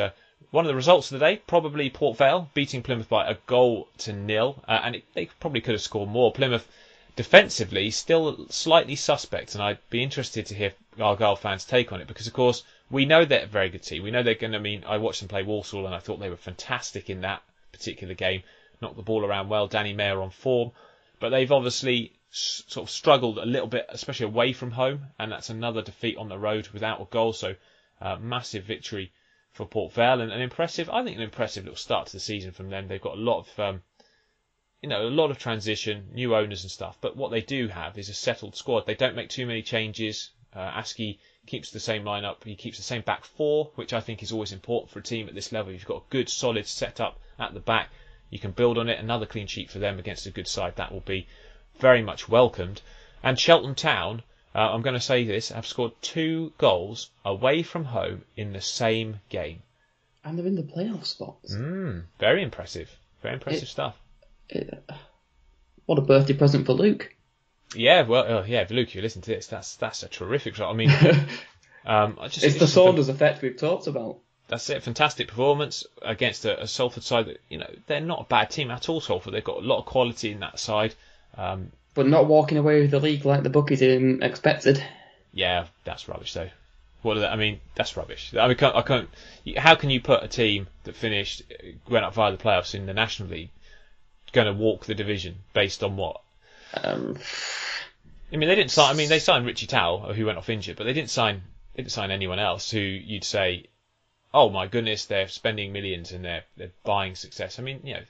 one of the results of the day, probably Port Vale beating Plymouth by 1-0, and they probably could have scored more. Plymouth defensively still slightly suspect, and I'd be interested to hear Argyle fans' take on it, because of course we know they're a very good team. We know they're going to. I mean, I watched them play Walsall, and I thought they were fantastic in that particular game. Knocked the ball around well. Danny Mayer on form. But they've obviously sort of struggled a little bit, especially away from home, and that's another defeat on the road without a goal. So massive victory for Port Vale, and an impressive little start to the season from them. They've got a lot of transition, new owners and stuff. But what they do have is a settled squad. They don't make too many changes. Askey keeps the same lineup. He keeps the same back four, which I think is always important for a team at this level. You've got a good, solid setup at the back. You can build on it. Another clean sheet for them against a good side. That will be very much welcomed. And Cheltenham Town, I'm going to say this, have scored 2 goals away from home in the same game. And they're in the playoff spots. Very impressive. Very impressive stuff. What a birthday present for Luke. Yeah, well, if Luke, you listen to this, that's a terrific result. I mean, it's the Saunders effect we've talked about. That's it. Fantastic performance against a Salford side that, they're not a bad team at all, Salford. They've got a lot of quality in that side. But not walking away with the league like the bookies expected. Yeah, that's rubbish though. That's rubbish. I can't. How can you put a team that went up via the playoffs in the National League, going to walk the division based on what? They didn't sign. They signed Richie Towell, who went off injured, but they didn't sign anyone else who you'd say, oh my goodness, they're spending millions and they're buying success.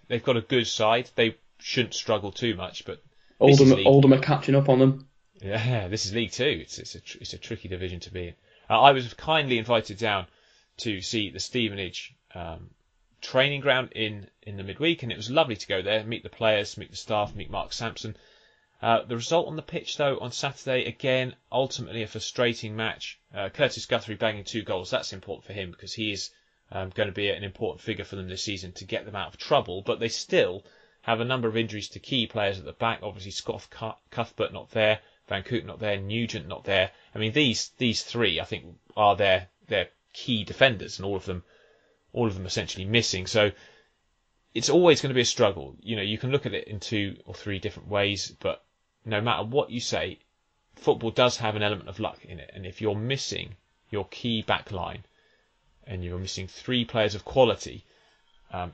They've got a good side. They shouldn't struggle too much, but Oldham are catching up on them. Yeah, this is League Two. It's a tricky division to be in. I was kindly invited down to see the Stevenage training ground in the midweek, and it was lovely to go there, meet the players, meet the staff, meet Mark Sampson. The result on the pitch, though, on Saturday, again, ultimately a frustrating match. Curtis Guthrie banging 2 goals. That's important for him because he is going to be an important figure for them this season to get them out of trouble. But they still have a number of injuries to key players at the back. Obviously, Scott Cuthbert not there, Van Koot not there, Nugent not there. These 3, I think, are their key defenders, and all of them essentially missing. So it's always going to be a struggle. You can look at it in 2 or 3 different ways, but no matter what you say, football does have an element of luck in it. And if you're missing your key back line and you're missing 3 players of quality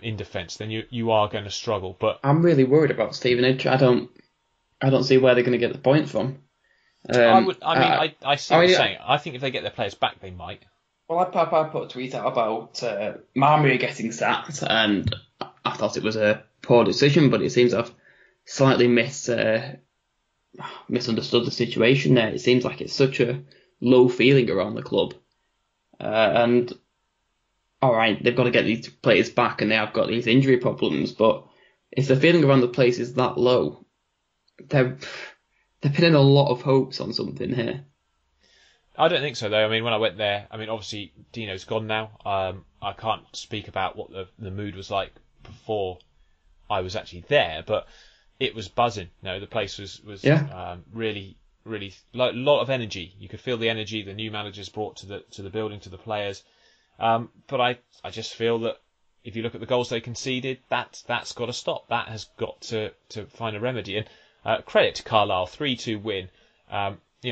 in defence, then you are going to struggle. But I'm really worried about Stevenage. I don't see where they're going to get the points from. I see what you're saying. I think if they get their players back, they might. Well, I put a tweet out about Marmia getting sacked, and I thought it was a poor decision, but it seems I've slightly misunderstood the situation there. It seems like it's such a low feeling around the club. And, alright, they've got to get these players back and they have got these injury problems, but if the feeling around the place is that low, they're pinning a lot of hopes on something here. I don't think so, though. I mean, when I went there, I mean, obviously Dino's gone now. I can't speak about what the mood was like before I was actually there, but it was buzzing. The place was really, really lot of energy. You could feel the energy the new managers brought to the building, to the players. But I just feel that if you look at the goals they conceded, that's got to stop. That has got to find a remedy. And credit to Carlisle, 3-2 win.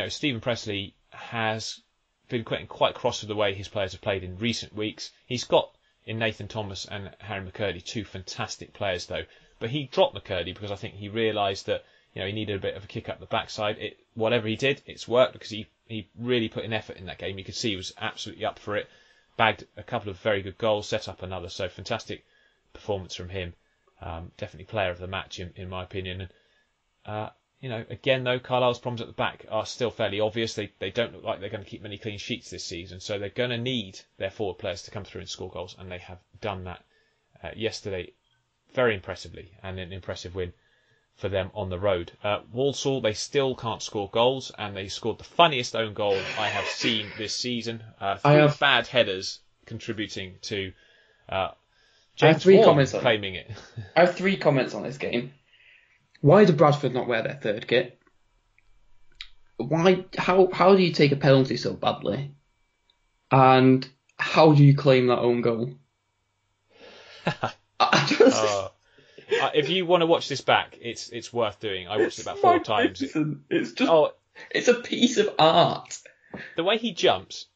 Stephen Pressley has been quite cross with the way his players have played in recent weeks. He's got in Nathan Thomas and Harry McCurdy two fantastic players though, but he dropped McCurdy because I think he realised that he needed a bit of a kick up the backside. Whatever he did, it's worked because he really put in effort in that game. You could see he was absolutely up for it. Bagged a couple of very good goals, set up another, so fantastic performance from him. Definitely player of the match in my opinion. And again though, Carlisle's problems at the back are still fairly obvious. They don't look like they're going to keep many clean sheets this season, so they're going to need their forward players to come through and score goals, and they have done that yesterday very impressively, and an impressive win for them on the road. Walsall, they still can't score goals, and they scored the funniest own goal I have seen this season. Three bad headers contributing to James Vaughan claiming it. I have 3 comments on this game. Why did Bradford not wear their third kit? How do you take a penalty so badly? And how do you claim that own goal? If you want to watch this back, it's worth doing. I watched it about 4 times. It's just it's a piece of art. The way he jumps,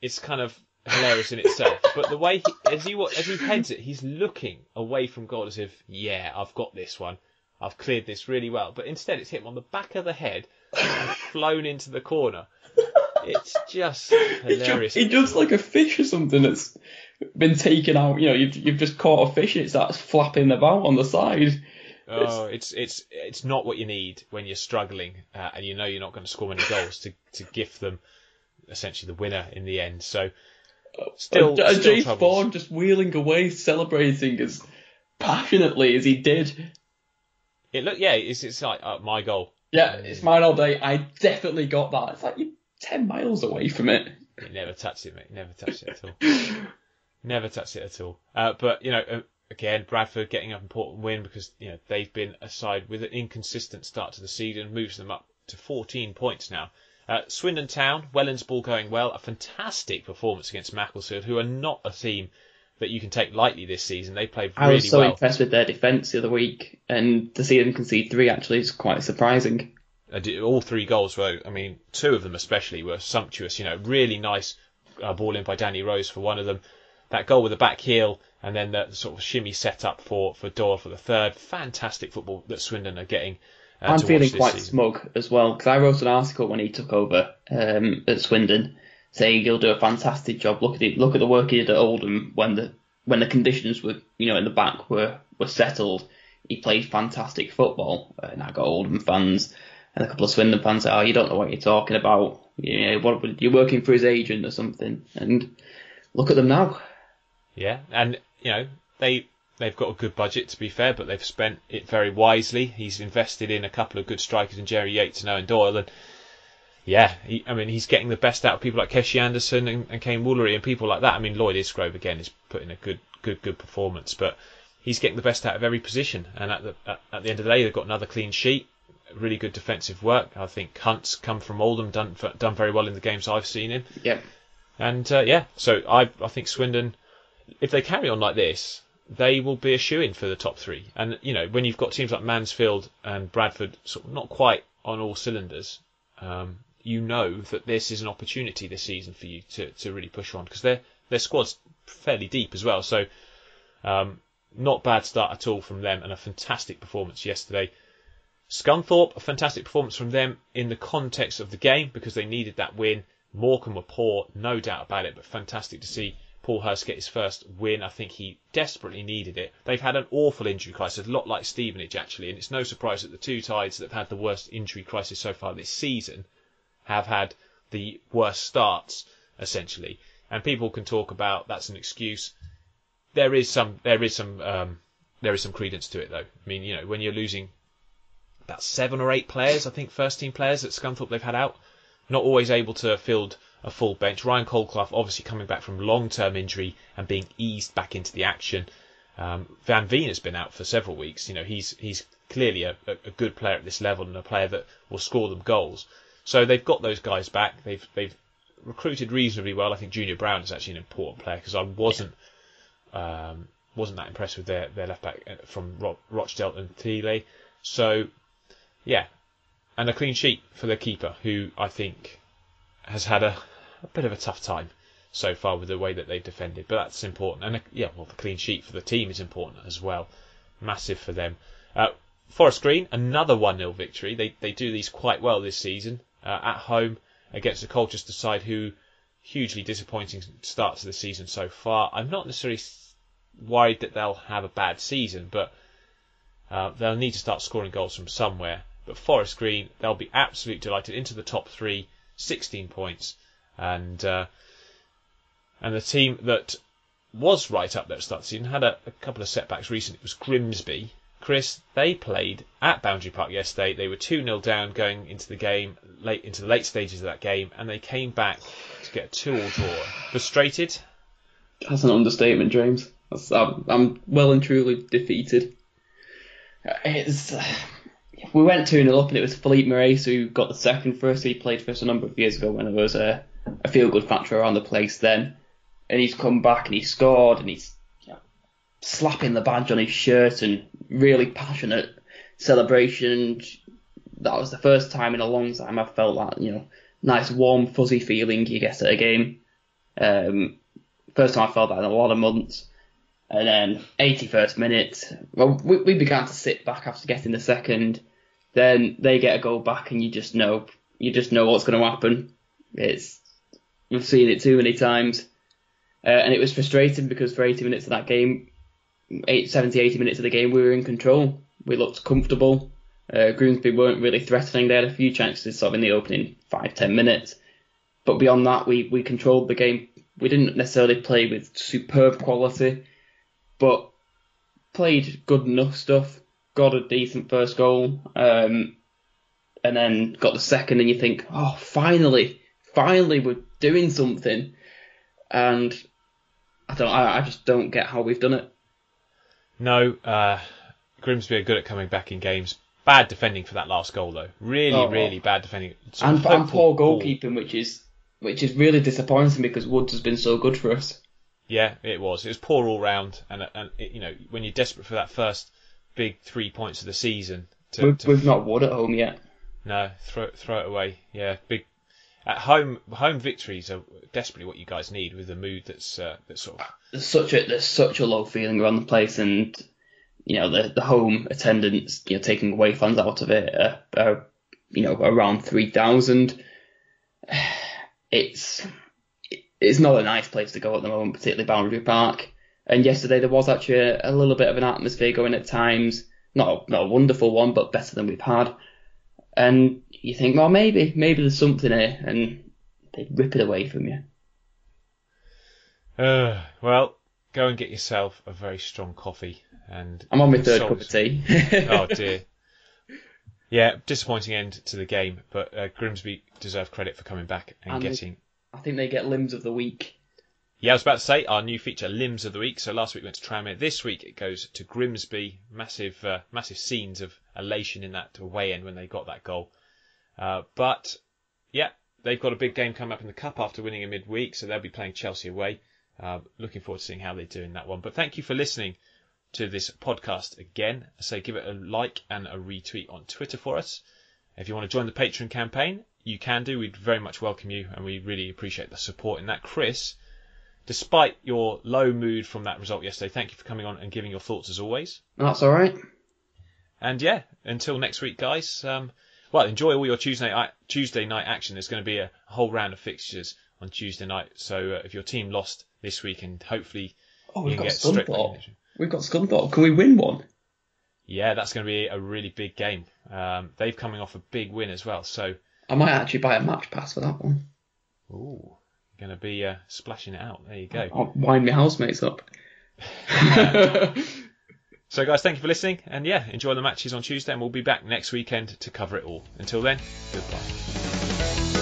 it's kind of hilarious in itself. But the way as he heads it, he's looking away from goal as if, I've got this one. I've cleared this really well. But instead, it's hit him on the back of the head and flown into the corner. It's just hilarious. It jumps like a fish or something that's been taken out. You've just caught a fish and it starts flapping about on the side. It's not what you need when you're struggling and you're not going to score many goals to gift them essentially the winner in the end. So still James troubles. Vaughan just wheeling away, celebrating as passionately as he did. It's like my goal. Yeah, it's mine all day. I definitely got that. It's like you're 10 miles away from it. You never touched it, mate. Never touched it at all. Never touched it at all. But again, Bradford getting an important win because they've been a side with an inconsistent start to the season, moves them up to 14 points now. Swindon Town, Welland's ball going well. A fantastic performance against Macclesfield, who are not a team that you can take lightly this season. They played really well. I was so impressed with their defence the other week, and to see them concede 3 actually is quite surprising. All 3 goals were, 2 of them especially were sumptuous. Really nice ball in by Danny Rose for one of them. That goal with the back heel, and then the sort of shimmy set up for Doyle for the third. Fantastic football that Swindon are getting. I'm feeling quite smug as well, because I wrote an article when he took over at Swindon, saying he'll do a fantastic job. Look at the work he did at Oldham when the conditions were in the back were settled. He played fantastic football, and I got Oldham fans and a couple of Swindon fans say, you don't know what you're talking about. You're working for his agent or something. And look at them now. Yeah, and they've got a good budget to be fair, but they've spent it very wisely. He's invested in a couple of good strikers in Jerry Yates and Owen Doyle, and he's getting the best out of people like Keshi Anderson and Kane Woolery and people like that. Lloyd Isgrove again is putting a good performance, but he's getting the best out of every position. And at the end of the day, they've got another clean sheet, really good defensive work. I think Hunt's come from Oldham, done very well in the games I've seen him. Yeah. And so I think Swindon, if they carry on like this, they will be a shoo-in for the top 3. And when you've got teams like Mansfield and Bradford sort of not quite on all cylinders, that this is an opportunity this season for you to really push on, because their squad's fairly deep as well. So not bad start at all from them, and a fantastic performance yesterday. Scunthorpe, a fantastic performance from them in the context of the game, because they needed that win. Morecambe were poor, no doubt about it, but fantastic to see Paul Hurst get his first win. I think he desperately needed it. They've had an awful injury crisis, a lot like Stevenage actually, and it's no surprise that the 2 sides that have had the worst injury crisis so far this season have had the worst starts, essentially. And people can talk about that's an excuse. There is some credence to it, though. When you're losing about 7 or 8 players, I think first team players at Scunthorpe they've had out, not always able to field a full bench. Ryan Colclough obviously coming back from long-term injury and being eased back into the action. Van Veen has been out for several weeks. He's clearly a good player at this level and a player that will score them goals. So they've got those guys back. They've recruited reasonably well. I think Junior Brown is actually an important player because I wasn't that impressed with their left back from Rochdale and Thiele. So yeah, and a clean sheet for the keeper, who I think has had a bit of a tough time so far with the way that they've defended, but that's important. And the clean sheet for the team is important as well. Massive for them. Forest Green, another 1-0 victory. They do these quite well this season. At home against the Colchester side, who hugely disappointing start to the season so far. I'm not necessarily worried that they'll have a bad season, but they'll need to start scoring goals from somewhere. But Forest Green, they'll be absolutely delighted. Into the top 3, 16 points. And the team that was right up there at the start of the season had a couple of setbacks recently. It was Grimsby. Chris, they played at Boundary Park yesterday. They were 2-0 down going into the game, into the late stages of that game, and they came back to get a 2-2 draw. Frustrated? That's an understatement, James. I'm well and truly defeated. We went 2-0 up, and it was Philippe Moraes who got the second for us. He played for us a number of years ago when there was a feel-good factor around the place then. And he's come back and he scored, and he's slapping the badge on his shirt and really passionate celebration. That was the first time in a long time I felt that, nice warm fuzzy feeling you get at a game. First time I felt that in a lot of months. And then 81st minute, well, we began to sit back after getting the second. Then they get a goal back and you just know what's going to happen. We've seen it too many times. And it was frustrating because for 80 minutes of that game, 70, 80 minutes of the game, we were in control. We looked comfortable. Grimsby weren't really threatening. They had a few chances sort of in the opening 5-10 minutes. But beyond that, we controlled the game. We didn't necessarily play with superb quality, but played good enough stuff. Got a decent first goal, and then got the second, and you think, oh, finally we're doing something. And I just don't get how we've done it. No, Grimsby are good at coming back in games. Bad defending for that last goal, though. Really bad defending. And poor goalkeeping, which is really disappointing because Woods has been so good for us. Yeah, it was. It was poor all round, and when you're desperate for that first big 3 points of the season, we've not won at home yet. No, throw it away. Yeah, big at home victories are desperately what you guys need with the mood that's sort of. There's such a low feeling around the place, and the home attendance, taking away fans out of it, around 3,000. It's not a nice place to go at the moment, particularly Boundary Park. And yesterday there was actually a little bit of an atmosphere going at times. Not a wonderful one, but better than we've had. And you think, well, maybe there's something here, and they rip it away from you. Well, go and get yourself a very strong coffee. And I'm on my third cup of tea. Oh dear. Yeah, disappointing end to the game, but Grimsby deserve credit for coming back and getting. I think they get limbs of the week. Yeah, I was about to say our new feature, Limbs of the Week. So last week went to Tranmere. This week it goes to Grimsby. Massive scenes of elation in that away end when they got that goal. But yeah, they've got a big game coming up in the Cup after winning in midweek, so they'll be playing Chelsea away. Looking forward to seeing how they do in that one. But thank you for listening to this podcast again. So give it a like and a retweet on Twitter for us. If you want to join the Patreon campaign, you can do. We'd very much welcome you, and we really appreciate the support in that. Chris, despite your low mood from that result yesterday, thank you for coming on and giving your thoughts as always. That's all right. And yeah, until next week, guys. Enjoy all your Tuesday night action. There's going to be a whole round of fixtures on Tuesday night. So if your team lost this weekend, hopefully you can get straight back in. We've got Scunthorpe. Can we win one? Yeah, that's going to be a really big game. They've coming off a big win as well. So I might actually buy a match pass for that one. Ooh, going to be splashing it out. There you go. I'll wind my housemates up. So guys, thank you for listening, and yeah, enjoy the matches on Tuesday, and we'll be back next weekend to cover it all. Until then, goodbye.